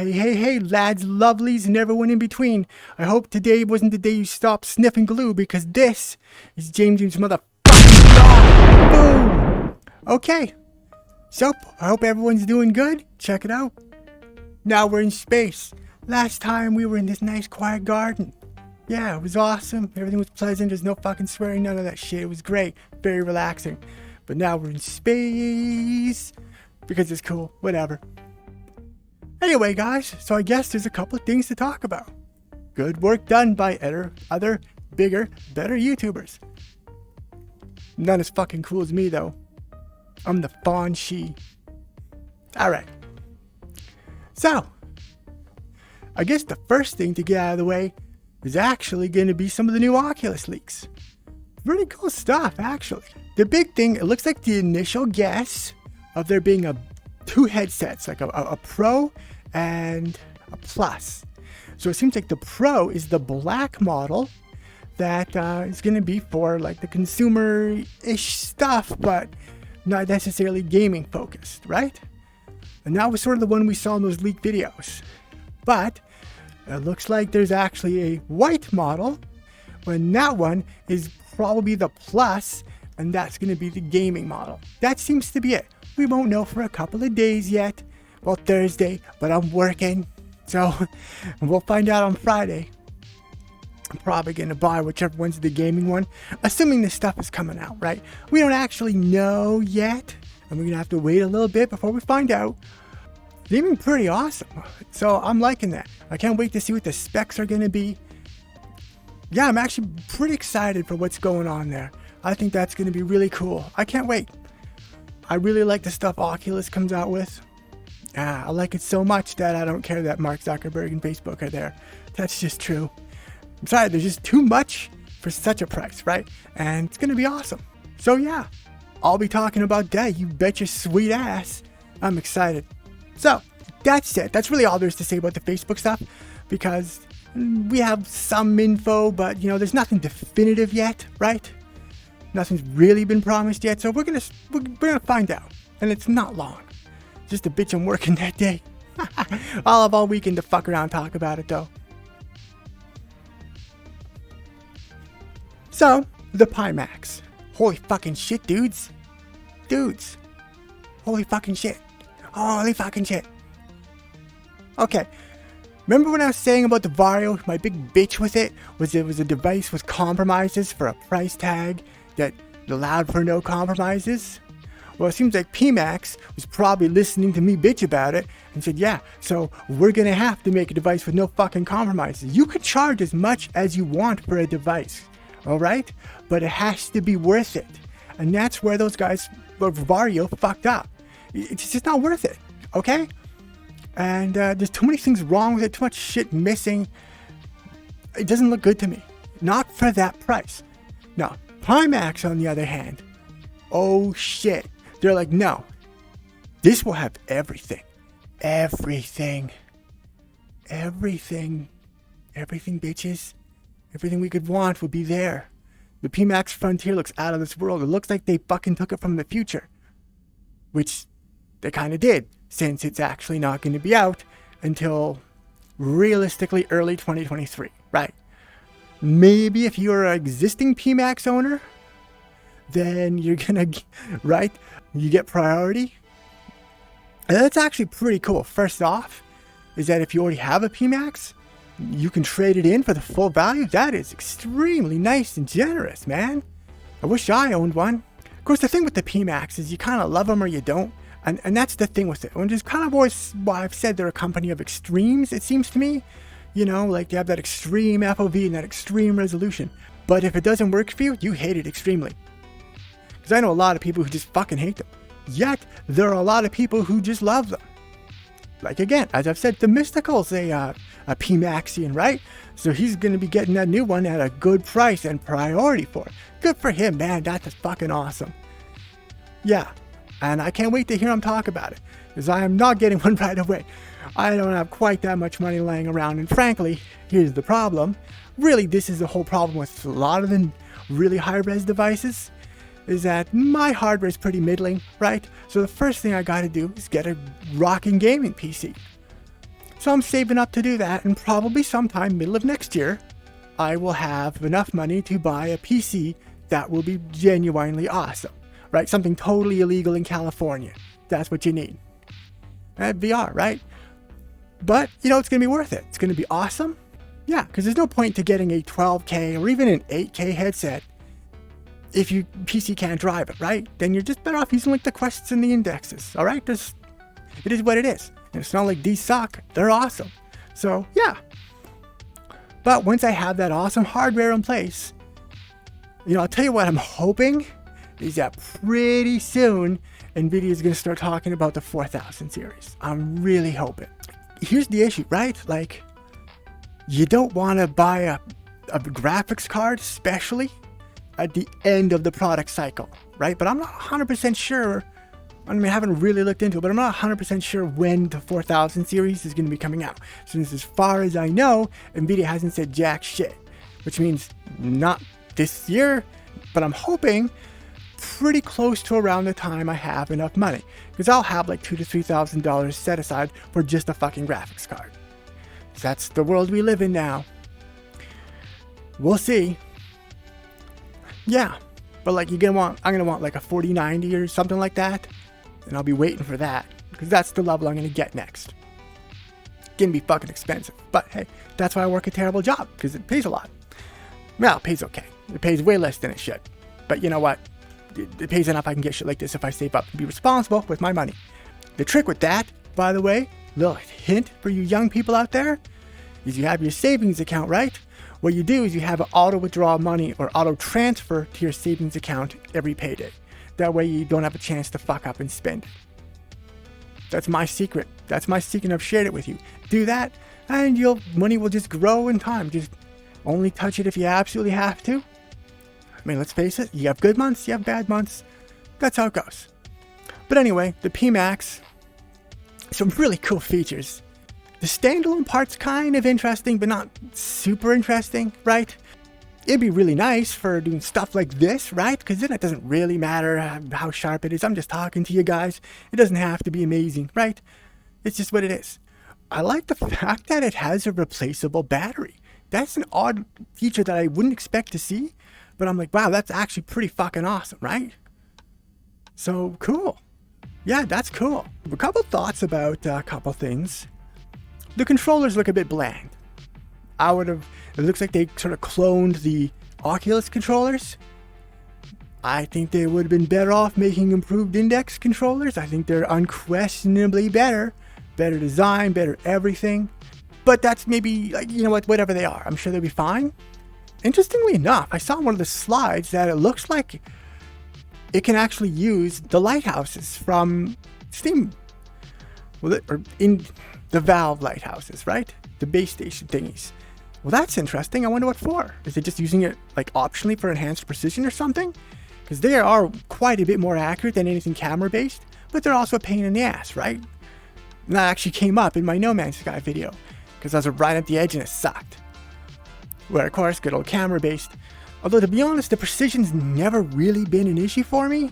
Hey, lads, lovelies, and everyone in between. I hope today wasn't the day you stopped sniffing glue, because this is James's motherfucking dog. Boom! Okay, so I hope everyone's doing good. Check it out. Now we're in space. Last time we were in this nice quiet garden. Yeah, it was awesome. Everything was pleasant. There's no fucking swearing, none of that shit. It was great. Very relaxing. But now we're in space because it's cool. Whatever. Anyway, guys, so I guess there's a couple of things to talk about. Good work done by other, bigger, better YouTubers. None as fucking cool as me, though. I'm the fawn she. Alright. So, I guess the first thing to get out of the way is actually going to be some of the new Oculus leaks. Pretty cool stuff, actually. The big thing, it looks like the initial guess of there being two headsets, like a Pro and a Plus. So it seems like the Pro is the black model that is going to be for like the consumer-ish stuff, but not necessarily gaming focused, right? And that was sort of the one we saw in those leaked videos. But it looks like there's actually a white model, when that one is probably the Plus, and that's going to be the gaming model. That seems to be it. We won't know for a couple of days yet. Well, Thursday, but I'm working, so we'll find out on Friday. I'm probably going to buy whichever one's the gaming one, assuming this stuff is coming out, right? We don't actually know yet, and we're going to have to wait a little bit before we find out. It's even pretty awesome, so I'm liking that. I can't wait to see what the specs are going to be. Yeah, I'm actually pretty excited for what's going on there. I think that's going to be really cool. I can't wait. I really like the stuff Oculus comes out with. I like it so much that I don't care that Mark Zuckerberg and Facebook are there. That's just true. I'm sorry, there's just too much for such a price, right? And it's going to be awesome. So yeah, I'll be talking about that, you bet your sweet ass. I'm excited. So, that's it. That's really all there is to say about the Facebook stuff, because we have some info, but there's nothing definitive yet, right? Nothing's really been promised yet, so we're gonna find out, and it's not long. Just a bitch I'm working that day. I'll have all weekend to fuck around and talk about it, though. So, the Pimax. Holy fucking shit, dudes. Holy fucking shit. Okay. Remember when I was saying about the Vario? My big bitch with it was a device with compromises for a price tag that allowed for no compromises? Well, it seems like Pimax was probably listening to me bitch about it and said, yeah, so we're going to have to make a device with no fucking compromises. You could charge as much as you want for a device, all right? But it has to be worth it. And that's where those guys, Vario, fucked up. It's just not worth it, okay? And there's too many things wrong with it, too much shit missing. It doesn't look good to me. Not for that price. No, Pimax, on the other hand, oh shit. They're like, no, this will have everything. Everything, bitches. Everything we could want would be there. The Pimax Frontier looks out of this world. It looks like they fucking took it from the future. Which they kind of did, since it's actually not going to be out until realistically early 2023, right? Maybe if you're an existing Pimax owner, then you're gonna, right? You get priority. And that's actually pretty cool. First off, is that if you already have a Pimax, you can trade it in for the full value. That is extremely nice and generous, man. I wish I owned one. Of course, the thing with the Pimax is you kind of love them or you don't. And that's the thing with it. Which is kind of always why I've said they're a company of extremes, it seems to me. Like they have that extreme FOV and that extreme resolution. But if it doesn't work for you, you hate it extremely. Because I know a lot of people who just fucking hate them. Yet, there are a lot of people who just love them. Like again, as I've said, the Mystical's a Pimaxian, right? So he's going to be getting that new one at a good price and priority for it. Good for him, man. That's fucking awesome. Yeah. And I can't wait to hear him talk about it. Because I am not getting one right away. I don't have quite that much money laying around. And frankly, here's the problem. Really, this is the whole problem with a lot of the really high-res devices. Is that my hardware is pretty middling, right? So the first thing I gotta do is get a rocking gaming PC. So I'm saving up to do that, and probably sometime middle of next year, I will have enough money to buy a PC that will be genuinely awesome, right? Something totally illegal in California. That's what you need. VR, right? But, it's going to be worth it. It's going to be awesome. Yeah, because there's no point to getting a 12K or even an 8K headset if your PC can't drive it, right? Then you're just better off using like the Quests and the Indexes, all right? It is what it is. And it's not like these suck. They're awesome. So, yeah. But once I have that awesome hardware in place, I'll tell you what I'm hoping is that pretty soon NVIDIA is going to start talking about the 4000 series. I'm really hoping. Here's the issue, right? Like, you don't want to buy a graphics card, especially at the end of the product cycle, right? But I'm not 100% sure. I haven't really looked into it, but I'm not 100% sure when the 4000 series is going to be coming out. Since as far as I know, NVIDIA hasn't said jack shit, which means not this year, but I'm hoping pretty close to around the time I have enough money, because I'll have like $2,000 to $3,000 set aside for just a fucking graphics card. That's the world we live in now. We'll see. Yeah, but like I'm gonna want like a 4090 or something like that, and I'll be waiting for that, because that's the level I'm gonna get next. It's gonna be fucking expensive, but hey, that's why I work a terrible job, because it pays a lot. Well, it pays okay. It pays way less than it should, but you know what? It pays enough I can get shit like this if I save up and be responsible with my money. The trick with that, by the way, little hint for you young people out there, is you have your savings account, right? What you do is you have an auto withdraw money or auto transfer to your savings account every payday. That way you don't have a chance to fuck up and spend. That's my secret. That's my secret. I've shared it with you. Do that and your money will just grow in time. Just only touch it if you absolutely have to. Let's face it, you have good months, you have bad months. That's how it goes. But anyway, the Pimax, some really cool features. The standalone part's kind of interesting, but not super interesting, right? It'd be really nice for doing stuff like this, right? Because then it doesn't really matter how sharp it is. I'm just talking to you guys. It doesn't have to be amazing, right? It's just what it is. I like the fact that it has a replaceable battery. That's an odd feature that I wouldn't expect to see. But I'm like, wow, that's actually pretty fucking awesome, right? So cool. Yeah, that's cool. A couple thoughts about a couple things. The controllers look a bit bland. It looks like they sort of cloned the Oculus controllers. I think they would have been better off making improved index controllers. I think they're unquestionably better. Better design, better everything. But that's maybe, like, whatever they are. I'm sure they'll be fine. Interestingly enough, I saw one of the slides that it looks like it can actually use the lighthouses from Steam. Or in the Valve lighthouses, right? The base station thingies. Well, that's interesting. I wonder what for. Is it just using it like optionally for enhanced precision or something? Because they are quite a bit more accurate than anything camera-based, but they're also a pain in the ass, right? And that actually came up in my No Man's Sky video, because I was right at the edge and it sucked. Where, of course, good old camera-based. Although, to be honest, the precision's never really been an issue for me.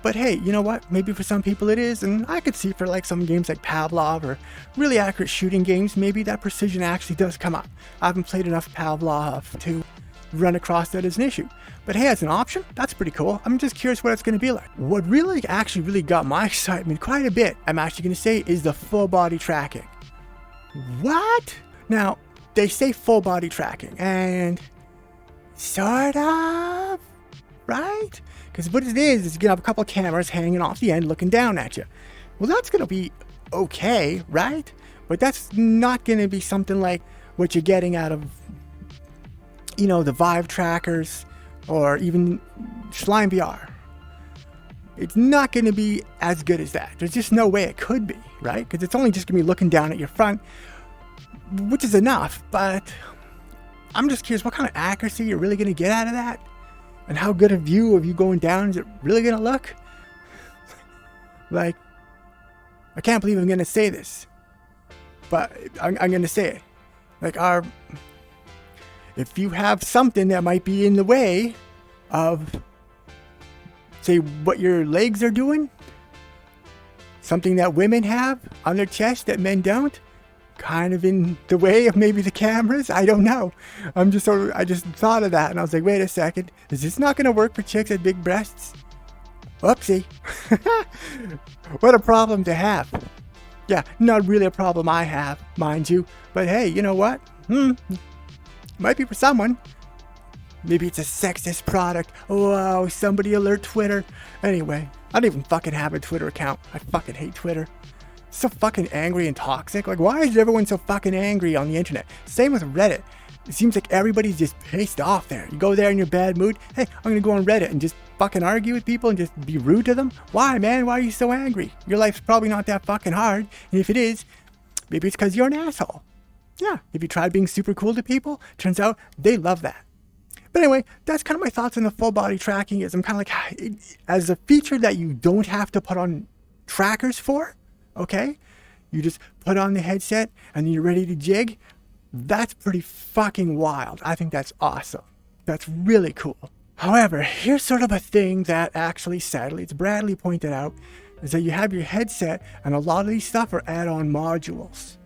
But hey, you know what? Maybe for some people it is, and I could see for like some games like Pavlov or really accurate shooting games, maybe that precision actually does come up. I haven't played enough Pavlov to run across that as an issue. But hey, as an option, that's pretty cool. I'm just curious what it's going to be like. What really got my excitement quite a bit, I'm actually going to say, is the full body tracking. What? Now, they say full body tracking, and sort of, right? Because what it is you're going to have a couple of cameras hanging off the end looking down at you. Well, that's going to be okay, right? But that's not going to be something like what you're getting out of, the Vive trackers or even Slime VR. It's not going to be as good as that. There's just no way it could be, right? Because it's only just going to be looking down at your front, which is enough, but I'm just curious what kind of accuracy you're really going to get out of that, and how good a view of you going down is it really going to look? Like, I can't believe I'm going to say this, but I'm going to say it. Like, if you have something that might be in the way of, say, what your legs are doing, something that women have on their chest that men don't, kind of in the way of maybe the cameras. I don't know. I just thought of that and I was like, wait a second, is this not going to work for chicks with big breasts? Oopsie. What a problem to have. Yeah, not really a problem I have, mind you. But hey, you know what? Might be for someone. Maybe it's a sexist product. Whoa, somebody alert Twitter. Anyway, I don't even fucking have a Twitter account. I fucking hate Twitter. So fucking angry and toxic. Like, why is everyone so fucking angry on the internet? Same with Reddit. It seems like everybody's just pissed off there. You go there in your bad mood. Hey, I'm gonna go on Reddit and just fucking argue with people and just be rude to them. Why, man? Why are you so angry? Your life's probably not that fucking hard. And if it is, maybe it's because you're an asshole. Yeah, if you tried being super cool to people, turns out they love that. But anyway, that's kind of my thoughts on the full body tracking. Is I'm kind of like, as a feature that you don't have to put on trackers for, okay? You just put on the headset and then you're ready to jig. That's pretty fucking wild. I think that's awesome. That's really cool. However, here's sort of a thing that actually, sadly, it's Bradley pointed out, is that you have your headset and a lot of these stuff are add-on modules.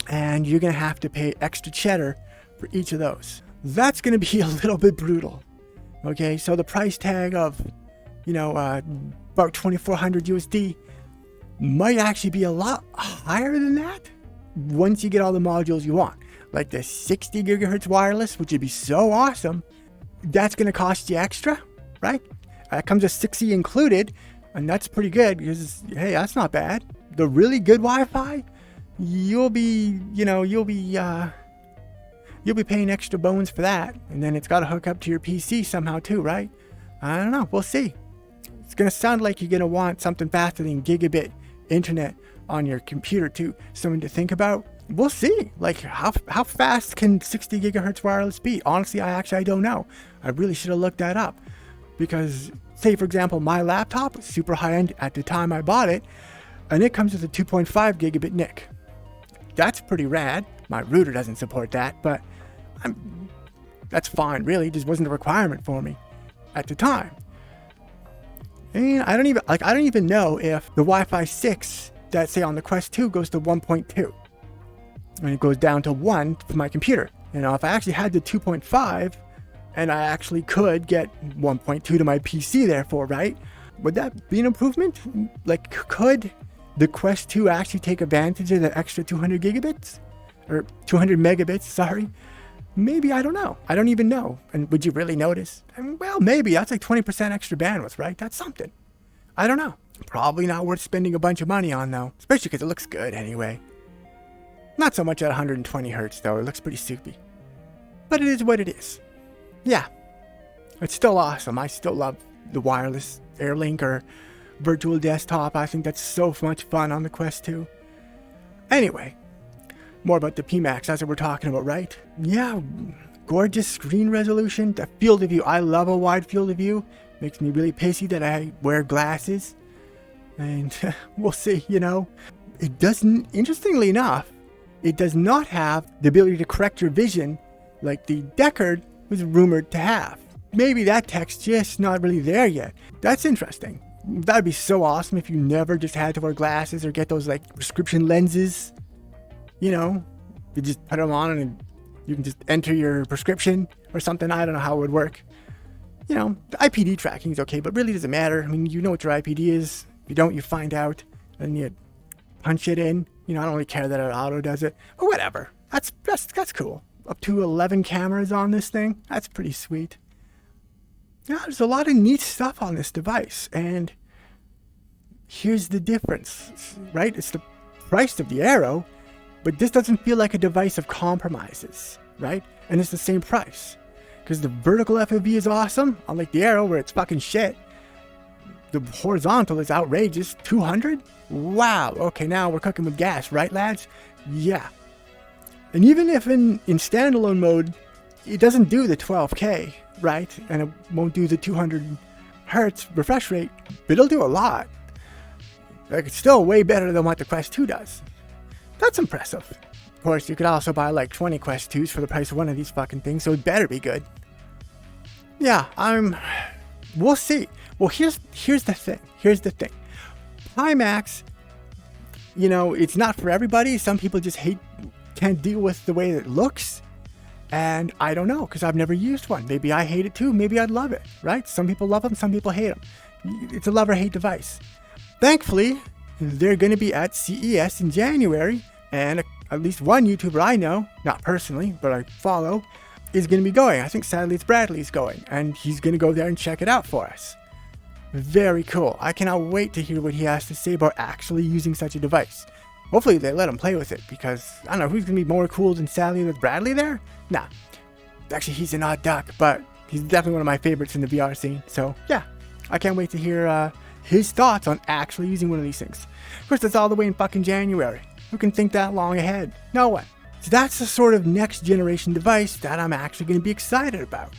And you're going to have to pay extra cheddar for each of those. That's going to be a little bit brutal. Okay, so the price tag of, about 2,400 USD might actually be a lot higher than that once you get all the modules you want. Like the 60 gigahertz wireless, which would be so awesome. That's going to cost you extra, right? That comes with 60 included, and that's pretty good because, hey, that's not bad. The really good Wi-Fi, you'll be paying extra bones for that, and then it's got to hook up to your PC somehow too, right? I don't know. We'll see. It's going to sound like you're going to want something faster than gigabit internet on your computer too. Something to think about. We'll see. Like, how fast can 60 gigahertz wireless be? Honestly, I don't know. I really should have looked that up. Because, say for example, my laptop was super high-end at the time I bought it, and it comes with a 2.5 gigabit NIC. That's pretty rad. My router doesn't support that, but that's fine, really. It just wasn't a requirement for me at the time. And I don't even know if the Wi-Fi 6 that, say, on the Quest 2 goes to 1.2. And it goes down to 1 for my computer. If I actually had the 2.5, and I actually could get 1.2 to my PC therefore, right? Would that be an improvement? Like, could the Quest 2 actually take advantage of the extra 200 gigabits? Or 200 megabits, sorry. Maybe, I don't know. I don't even know. And would you really notice? Well, maybe. That's like 20% extra bandwidth, right? That's something. I don't know. Probably not worth spending a bunch of money on, though. Especially because it looks good anyway. Not so much at 120 hertz, though. It looks pretty soupy. But it is what it is. Yeah. It's still awesome. I still love the wireless Airlink or virtual desktop. I think that's so much fun on the Quest 2. Anyway. More about the Pimax, that's what we're talking about, right? Yeah, gorgeous screen resolution. The field of view, I love a wide field of view. Makes me really pissy that I wear glasses. And we'll see, It doesn't, interestingly enough, it does not have the ability to correct your vision like the Deckard was rumored to have. Maybe that tech's just not really there yet. That's interesting. That'd be so awesome if you never just had to wear glasses or get those like prescription lenses. You just put them on and you can just enter your prescription or something. I don't know how it would work. The IPD tracking is okay, but really doesn't matter. I mean, you know what your IPD is. If you don't, you find out and you punch it in. I don't really care that it auto does it, but whatever. That's cool. Up to 11 cameras on this thing. That's pretty sweet. Yeah, there's a lot of neat stuff on this device, and here's the difference, right? It's the price of the Arrow. But this doesn't feel like a device of compromises, right? And it's the same price. Because the vertical FOV is awesome, unlike the Arrow where it's fucking shit. The horizontal is outrageous. 200? Wow. Okay, now we're cooking with gas, right, lads? Yeah. And even if in standalone mode, it doesn't do the 12K, right? And it won't do the 200 hertz refresh rate, but it'll do a lot. Like, it's still way better than what the Quest 2 does. That's impressive. Of course, you could also buy like 20 Quest 2s for the price of one of these fucking things, so it better be good. Yeah, we'll see. Well, here's the thing. Pimax you know, it's not for everybody. Some people just can't deal with the way it looks. And I don't know, because I've never used one. Maybe I hate it too. Maybe I'd love it, right? Some people love them, some people hate them. It's a love or hate device. Thankfully, they're going to be at CES in January, and at least one YouTuber I know, not personally, but I follow, is going to be going. I think sadly it's Bradley's going, and he's going to go there and check it out for us. Very cool. I cannot wait to hear what he has to say about actually using such a device. Hopefully they let him play with it, because I don't know, who's going to be more cool than Sally with Bradley there? Nah. Actually, he's an odd duck, but he's definitely one of my favorites in the VR scene. So yeah, I can't wait to hear his thoughts on actually using one of these things. Of course, that's all the way in fucking January. Who can think that long ahead? No one. So that's the sort of next generation device that I'm actually going to be excited about.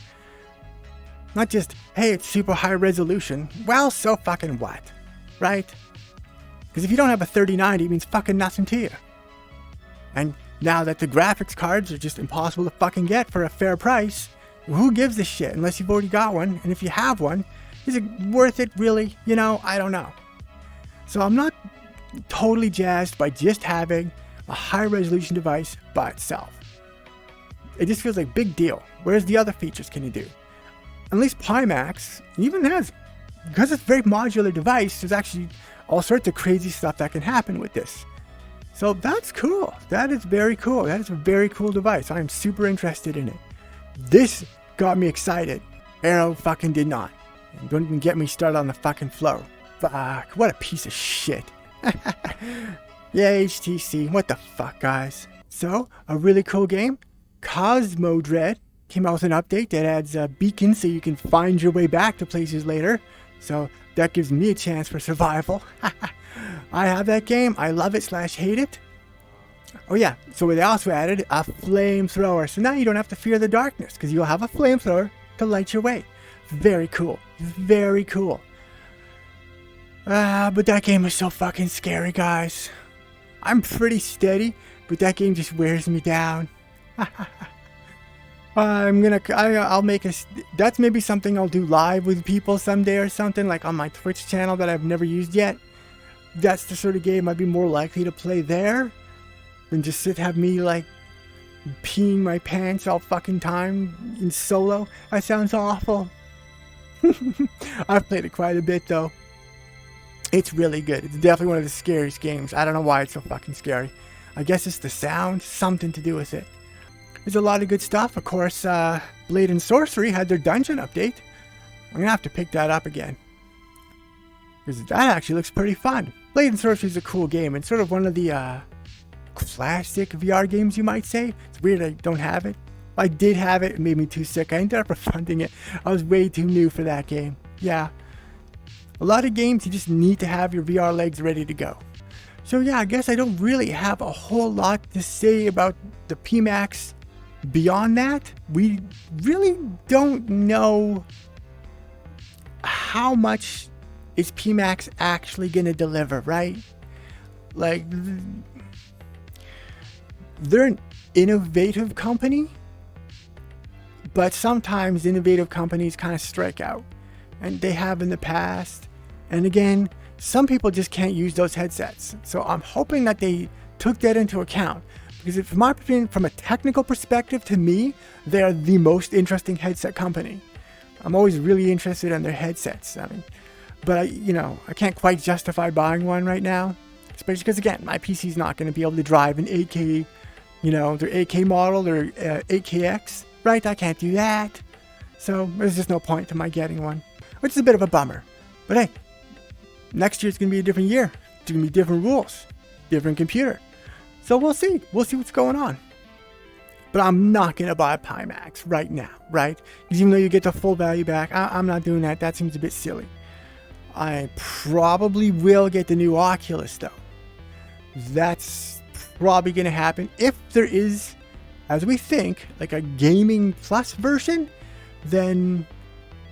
Not just, hey, it's super high resolution. Well, so fucking what? Right? Because if you don't have a 3090, it means fucking nothing to you. And now that the graphics cards are just impossible to fucking get for a fair price, who gives a shit unless you've already got one? And if you have one, is it worth it really? You know, I don't know. So I'm not totally jazzed by just having a high resolution device by itself. It just feels like a big deal. Whereas the other features can you do? At least Pimax even has, because it's a very modular device, there's actually all sorts of crazy stuff that can happen with this. So that's cool. That is very cool. That is a very cool device. I am super interested in it. This got me excited. Arrow fucking did not. And don't even get me started on the fucking flow. Fuck, what a piece of shit. Yeah, HTC, what the fuck, guys. So, a really cool game, Cosmo Dread, came out with an update that adds beacons so you can find your way back to places later. So that gives me a chance for survival. I have that game. I love it / hate it. Oh yeah, so they also added a flamethrower. So now you don't have to fear the darkness because you'll have a flamethrower to light your way. Very cool. Very cool. But that game is so fucking scary, guys. I'm pretty steady, but that game just wears me down. I'll make that's maybe something I'll do live with people someday or something, like on my Twitch channel that I've never used yet. That's the sort of game I'd be more likely to play there than just have me like peeing my pants all fucking time in solo. That sounds awful. I've played it quite a bit though. It's really good. It's definitely one of the scariest games. I don't know why it's so fucking scary. I guess it's the sound, something to do with it. There's a lot of good stuff. Of course, Blade and Sorcery had their dungeon update. I'm going to have to pick that up again, because that actually looks pretty fun. Blade and Sorcery is a cool game. It's sort of one of the classic VR games, you might say. It's weird I don't have it. I did have it. It made me too sick. I ended up refunding it. I was way too new for that game. Yeah. A lot of games, you just need to have your VR legs ready to go. So yeah, I guess I don't really have a whole lot to say about the Pimax. Beyond that, we really don't know how much is Pimax actually going to deliver, right? Like, they're an innovative company, but sometimes innovative companies kind of strike out, and they have in the past. And again, some people just can't use those headsets. So I'm hoping that they took that into account. Because from my opinion, from a technical perspective, to me, they're the most interesting headset company. I'm always really interested in their headsets. I mean, but I can't quite justify buying one right now. Especially because, again, my PC's not going to be able to drive an 8K, their 8K model, their 8KX, right? I can't do that. So there's just no point to my getting one, which is a bit of a bummer. But hey, next year's going to be a different year. It's going to be different rules, different computer. So we'll see. We'll see what's going on. But I'm not going to buy a Pimax right now, right? Because even though you get the full value back, I'm not doing that. That seems a bit silly. I probably will get the new Oculus, though. That's probably going to happen. If there is, as we think, like a gaming plus version, then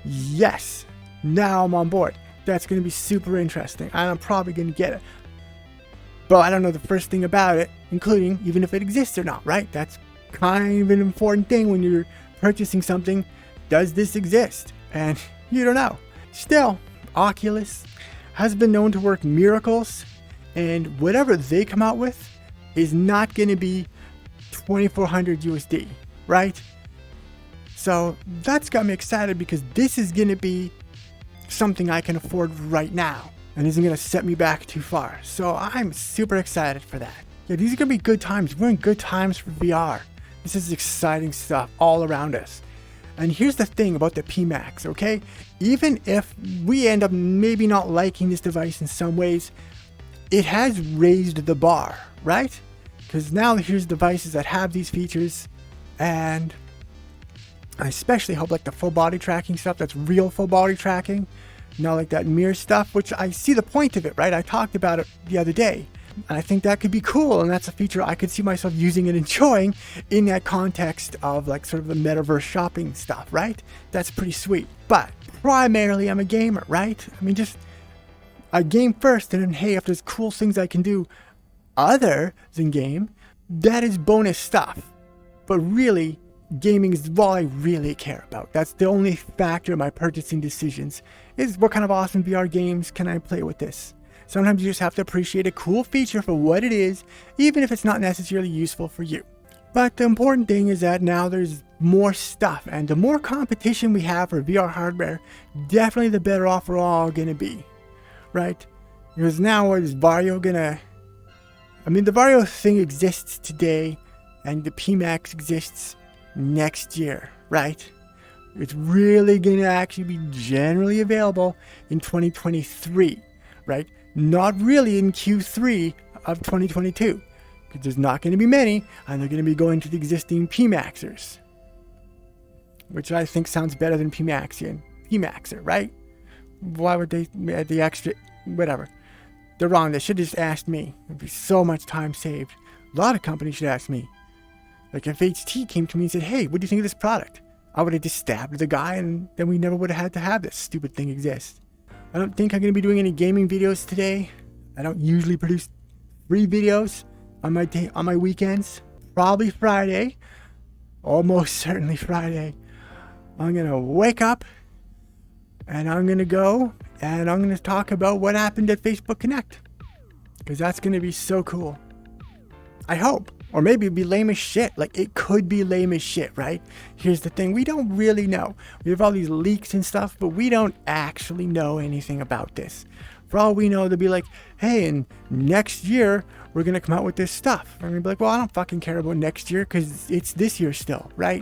yes, now I'm on board. That's going to be super interesting. And I'm probably going to get it. But I don't know the first thing about it, including even if it exists or not, right? That's kind of an important thing when you're purchasing something. Does this exist? And you don't know. Still, Oculus has been known to work miracles. And whatever they come out with is not going to be 2,400 USD, right? So that's got me excited because this is going to be something I can afford right now and isn't going to set me back too far. So I'm super excited for that. Yeah, these are going to be good times. We're in good times for VR. This is exciting stuff all around us. And here's the thing about the Pimax, okay? Even if we end up maybe not liking this device in some ways, it has raised the bar, right? Because now here's devices that have these features, and I especially hope like the full body tracking stuff, that's real full body tracking, not like that mirror stuff, which I see the point of it, right? I talked about it the other day. And I think that could be cool, and that's a feature I could see myself using and enjoying in that context of like sort of the metaverse shopping stuff, right? That's pretty sweet. But primarily I'm a gamer, right? I mean, just I game first, and then hey, if there's cool things I can do other than game, that is bonus stuff. But really, gaming is all I really care about. That's the only factor in my purchasing decisions, is what kind of awesome VR games can I play with this. Sometimes you just have to appreciate a cool feature for what it is, even if it's not necessarily useful for you. But the important thing is that now there's more stuff, and the more competition we have for VR hardware, definitely the better off we're all gonna be, right? Because now is Vario gonna... I mean, the Vario thing exists today, and the Pimax exists next year, right? It's really gonna actually be generally available in 2023, right? Not really in Q3 of 2022, because there's not going to be many, and they're going to be going to the existing Pimaxers, which I think sounds better than Pimaxian. Pimaxer, right? Why would they add the extra, whatever. They're wrong. They should have just asked me. It'd be so much time saved. A lot of companies should ask me. Like if HT came to me and said, hey, what do you think of this product? I would have just stabbed the guy, and then we never would have had to have this stupid thing exist. I don't think I'm going to be doing any gaming videos today. I don't usually produce free videos on my weekends. Probably Friday. Almost certainly Friday. I'm going to wake up, and I'm going to go, and I'm going to talk about what happened at Facebook Connect. Because that's going to be so cool. I hope. Or maybe it'd be lame as shit. Like, it could be lame as shit, right? Here's the thing. We don't really know. We have all these leaks and stuff, but we don't actually know anything about this. For all we know, they'll be like, hey, and next year, we're going to come out with this stuff. And we'll be like, well, I don't fucking care about next year because it's this year still, right?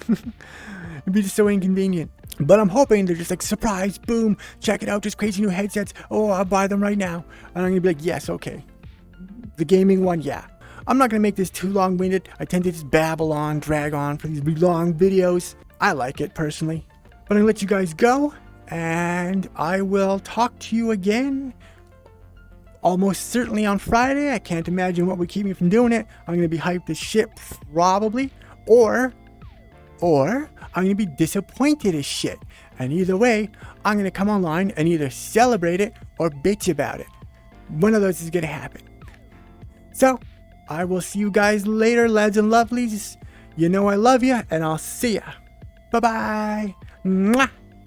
It'd be just so inconvenient. But I'm hoping they're just like, surprise, boom, check it out, just crazy new headsets. Oh, I'll buy them right now. And I'm going to be like, yes, okay. The gaming one, yeah. I'm not going to make this too long-winded. I tend to just babble on, drag on for these long videos. I like it personally. But I'm going to let you guys go, and I will talk to you again almost certainly on Friday. I can't imagine what would keep me from doing it. I'm going to be hyped as shit, probably. Or I'm going to be disappointed as shit. And either way, I'm going to come online and either celebrate it or bitch about it. One of those is going to happen. So, I will see you guys later, lads and lovelies. You know I love you, and I'll see ya. Bye-bye. Mwah.